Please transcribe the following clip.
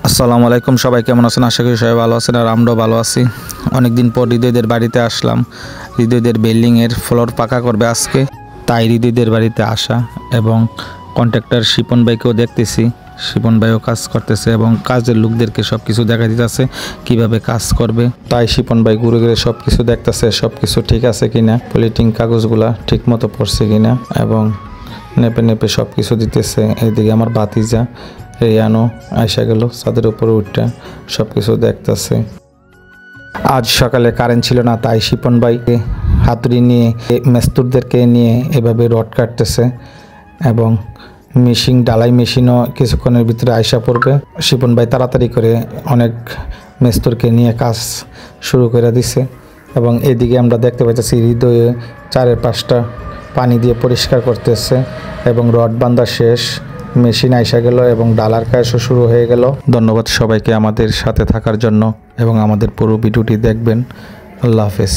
আসসালামু আলাইকুম, সবাই কেমন আছেন? আশা করি সবাই ভালো আছেন আর আমরাও ভালো আছি। অনেকদিন পর হৃদয়দের বাড়িতে আসলাম। হৃদয়দের বিল্ডিংয়ের ফ্লোর পাকা করবে আজকে, তাই হৃদয়দের বাড়িতে আসা এবং কন্ট্রাক্টর শিপন ভাইকেও দেখতেছি। শিপন ভাইও কাজ করতেছে এবং কাজের লোকদেরকে সব কিছু দেখা দিতেছে কীভাবে কাজ করবে। তাই শিপন ভাই ঘুরে ঘুরে সব কিছু দেখতেছে, সব কিছু ঠিক আছে কিনা, পলিটিং কাগজগুলা ঠিক মতো পড়ছে কিনা এবং নেপে নেপে সব কিছু দিতেছে। এইদিকে আমার ভাতিজা রিয়ানো আইসা গেল ছাদের উপরে উঠটা সব কিছু দেখতেছে। আজ সকালে কারেন্ট ছিল না, তাই শিপন ভাইকে হাতুড়ি নিয়ে মেস্তুরদেরকে নিয়ে এভাবে রড কাটতেছে এবং ডালাই মেশিনও কিছুক্ষণের ভিতরে আইসা পড়বে। শিপন ভাই তাড়াতাড়ি করে অনেক মেস্তুরকে নিয়ে কাজ শুরু করে দিছে এবং এদিকে আমরা দেখতে পাচ্ছি হৃদয়ে 4-5টা পানি দিয়ে পরিষ্কার করতেছে এবং রড বান্ধা শেষ, মেশিন আইসা গেল এবং ডালার কাজও শুরু হয়ে গেল। ধন্যবাদ সবাইকে আমাদের সাথে থাকার জন্য এবং আমাদের পুরো ভিডিওটি দেখবেন। আল্লাহ হাফেজ।